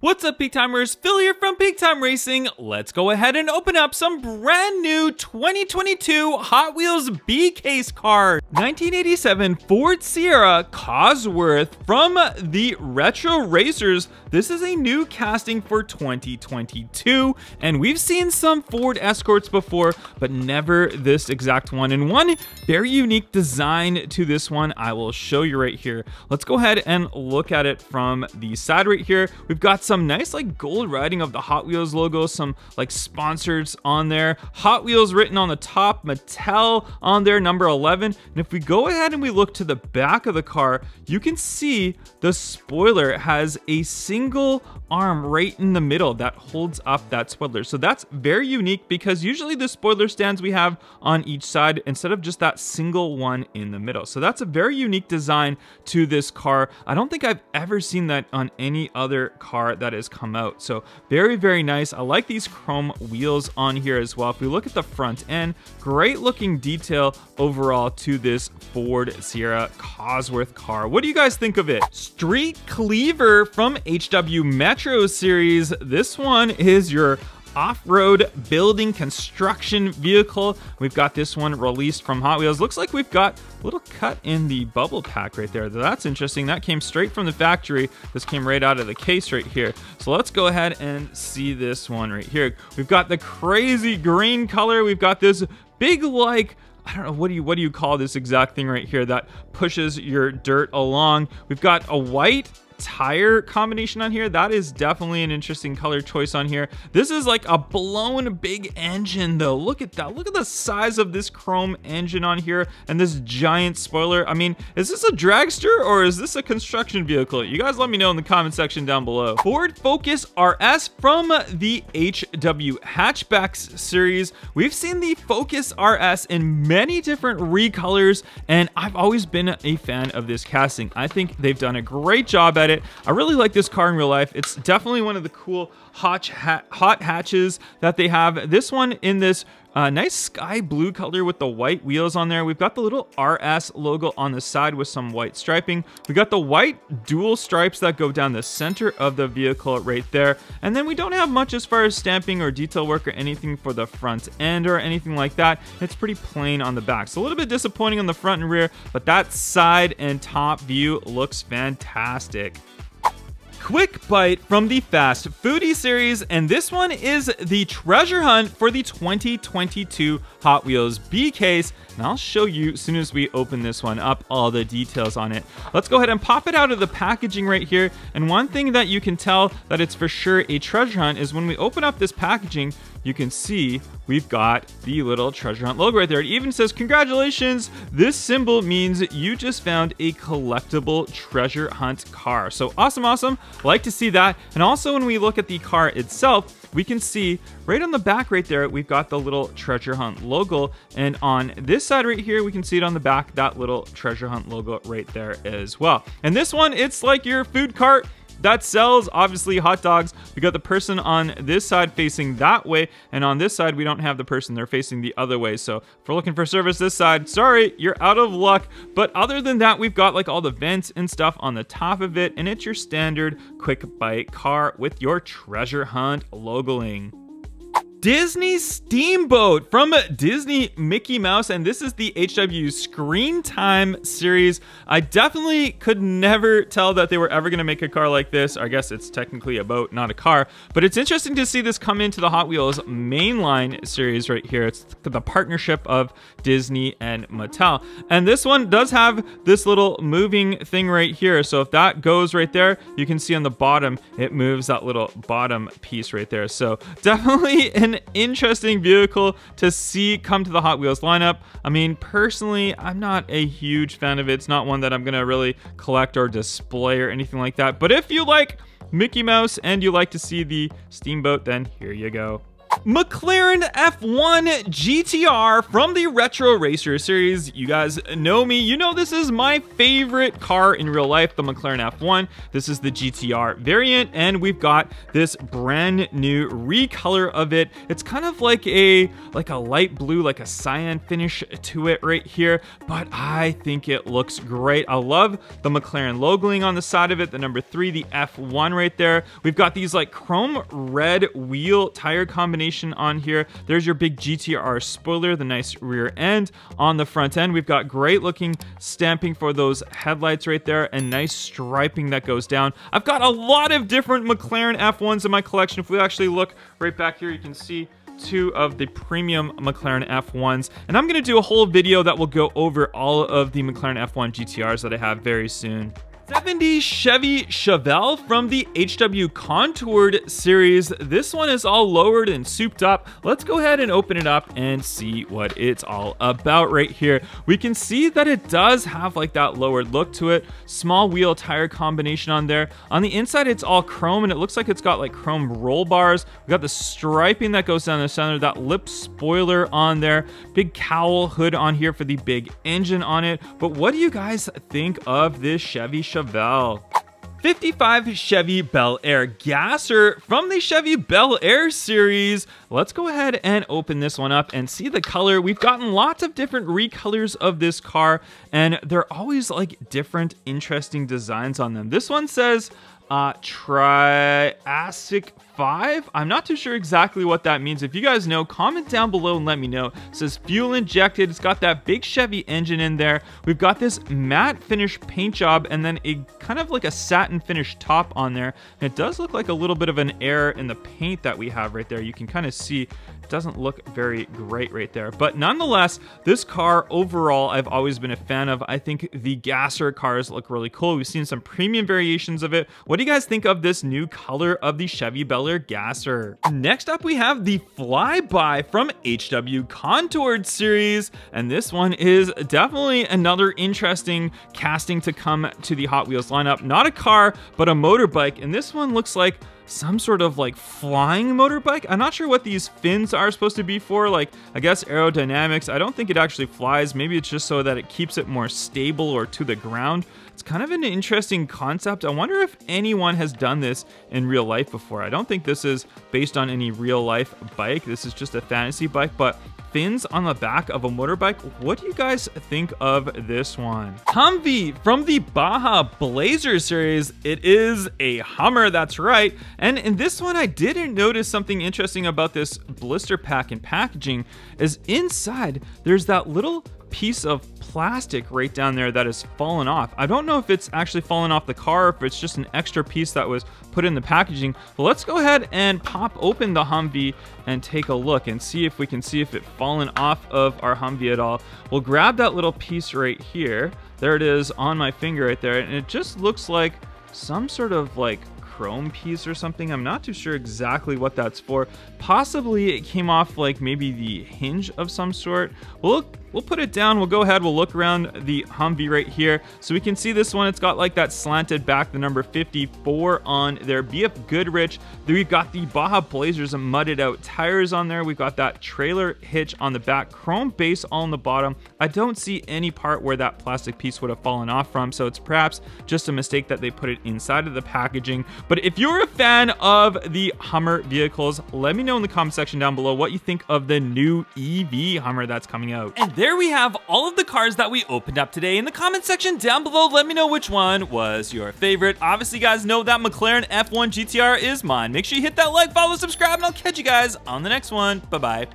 What's up, Peak Timers? Phil here from Peak Time Racing. Let's go ahead and open up some brand new 2022 Hot Wheels B-Case cars. 1987 Ford Sierra Cosworth from the Retro Racers. This is a new casting for 2022, and we've seen some Ford Escorts before, but never this exact one. And one very unique design to this one, I will show you right here. Let's go ahead and look at it from the side right here. We've got some nice like gold writing of the Hot Wheels logo, some like sponsors on there, Hot Wheels written on the top, Mattel on there, number 11. And if we go ahead and we look to the back of the car, you can see the spoiler has a single arm right in the middle that holds up that spoiler. So that's very unique because usually the spoiler stands we have on each side instead of just that single one in the middle. So that's a very unique design to this car. I don't think I've ever seen that on any other car that has come out. So very, very nice. I like these chrome wheels on here as well. If we look at the front end, great looking detail overall to this Ford Sierra Cosworth car. What do you guys think of it? Street Cleaver from HW Metro series. This one is your off-road building construction vehicle. We've got this one released from Hot Wheels. Looks like we've got a little cut in the bubble pack right there. That's interesting. That came straight from the factory. This came right out of the case right here. So let's go ahead and see this one right here. We've got the crazy green color. We've got this big, like, I don't know, what do you call this exact thing right here that pushes your dirt along? We've got a white tire combination on here. That is definitely an interesting color choice on here. This is like a blown big engine though. Look at that. Look at the size of this chrome engine on here and this giant spoiler. I mean, is this a dragster or is this a construction vehicle? You guys let me know in the comment section down below. Ford Focus RS from the HW Hatchbacks series. We've seen the Focus RS in many different recolors, and I've always been a fan of this casting. I think they've done a great job at it. I really like this car in real life. It's definitely one of the cool hot hatches that they have. This one in this nice sky blue color with the white wheels on there. We've got the little RS logo on the side with some white striping. We got the white dual stripes that go down the center of the vehicle right there. And then we don't have much as far as stamping or detail work or anything for the front end or anything like that. It's pretty plain on the back. So a little bit disappointing on the front and rear, but that side and top view looks fantastic. Quick Bite from the Fast Foodie series, and this one is the treasure hunt for the 2022 Hot Wheels B-Case, and I'll show you as soon as we open this one up all the details on it. Let's go ahead and pop it out of the packaging right here, and one thing that you can tell that it's for sure a treasure hunt is when we open up this packaging, you can see we've got the little treasure hunt logo right there. It even says, congratulations, this symbol means you just found a collectible treasure hunt car. So awesome, awesome. Like to see that. And also when we look at the car itself, we can see right on the back right there, we've got the little treasure hunt logo. And on this side right here, we can see it on the back, that little treasure hunt logo right there as well. And this one, it's like your food cart that sells obviously hot dogs. We got the person on this side facing that way, and on this side we don't have the person, they're facing the other way. So if we're looking for service this side, sorry, you're out of luck. But other than that, we've got like all the vents and stuff on the top of it, and it's your standard Quick Bite car with your treasure hunt logoing. Disney Steamboat from Disney Mickey Mouse, and this is the HW Screen Time series. I definitely could never tell that they were ever going to make a car like this. I guess it's technically a boat, not a car, but it's interesting to see this come into the Hot Wheels mainline series right here. It's the partnership of Disney and Mattel, and this one does have this little moving thing right here. So if that goes right there, you can see on the bottom, it moves that little bottom piece right there. So definitely an interesting vehicle to see come to the Hot Wheels lineup. I mean, personally, I'm not a huge fan of it. It's not one that I'm gonna really collect or display or anything like that. But if you like Mickey Mouse and you like to see the Steamboat, then here you go. McLaren F1 GTR from the Retro Racer series. You guys know me. You know this is my favorite car in real life, the McLaren F1. This is the GTR variant, and we've got this brand new recolor of it. It's kind of like a light blue, like a cyan finish to it right here, but I think it looks great. I love the McLaren logoing on the side of it, the number 3, the F1 right there. We've got these like chrome red wheel tire combination on here. There's your big GTR spoiler, the nice rear end. On the front end, we've got great looking stamping for those headlights right there and nice striping that goes down. I've got a lot of different McLaren F1s in my collection. If we actually look right back here, you can see 2 of the premium McLaren F1s, and I'm gonna do a whole video that will go over all of the McLaren F1 GTRs that I have very soon. 70 Chevy Chevelle from the HW Contoured series. This one is all lowered and souped up. Let's go ahead and open it up and see what it's all about right here. We can see that it does have like that lowered look to it. Small wheel tire combination on there. On the inside, it's all chrome, and it looks like it's got like chrome roll bars. We got the striping that goes down the center, that lip spoiler on there. Big cowl hood on here for the big engine on it. But what do you guys think of this Chevy Chevelle? 55 Chevy Bel Air Gasser from the Chevy Bel Air series. Let's go ahead and open this one up and see the color. We've gotten lots of different recolors of this car, and they're always like different interesting designs on them. This one says Triassic 5. I'm not too sure exactly what that means. If you guys know, comment down below and let me know. It says fuel injected. It's got that big Chevy engine in there. We've got this matte finish paint job and then a kind of like a satin finish top on there. And it does look like a little bit of an error in the paint that we have right there. You can kind of see it doesn't look very great right there. But nonetheless, this car overall, I've always been a fan of. I think the Gasser cars look really cool. We've seen some premium variations of it. What do you guys think of this new color of the Chevy Bel Air Gasser? Next up, we have the Flyby from HW Contoured series, and this one is definitely another interesting casting to come to the Hot Wheels lineup. Not a car, but a motorbike, and this one looks like some sort of like flying motorbike. I'm not sure what these fins are supposed to be for, like I guess aerodynamics. I don't think it actually flies. Maybe it's just so that it keeps it more stable or to the ground. It's kind of an interesting concept. I wonder if anyone has done this in real life before. I don't think this is based on any real life bike. This is just a fantasy bike, but fins on the back of a motorbike. What do you guys think of this one? Humvee from the Baja Blazer series. It is a Hummer, that's right. And in this one, I didn't notice something interesting about this blister pack and packaging is inside there's that little piece of plastic right down there that has fallen off. I don't know if it's actually fallen off the car or if it's just an extra piece that was put in the packaging. But let's go ahead and pop open the Humvee and take a look and see if we can see if it's fallen off of our Humvee at all. We'll grab that little piece right here. There it is on my finger right there, and it just looks like some sort of like chrome piece or something. I'm not too sure exactly what that's for. Possibly it came off like maybe the hinge of some sort. We'll put it down. We'll go ahead. We'll look around the Humvee right here. So we can see this one. It's got like that slanted back, the number 54 on there. BF Goodrich. Then we've got the Baja Blazers and mudded out tires on there. We've got that trailer hitch on the back, chrome base all on the bottom. I don't see any part where that plastic piece would have fallen off from. So it's perhaps just a mistake that they put it inside of the packaging. But if you're a fan of the Hummer vehicles, let me know in the comment section down below what you think of the new EV Hummer that's coming out. And there we have all of the cars that we opened up today. In the comment section down below, let me know which one was your favorite. Obviously, you guys know that McLaren F1 GTR is mine. Make sure you hit that like, follow, subscribe, and I'll catch you guys on the next one. Bye-bye.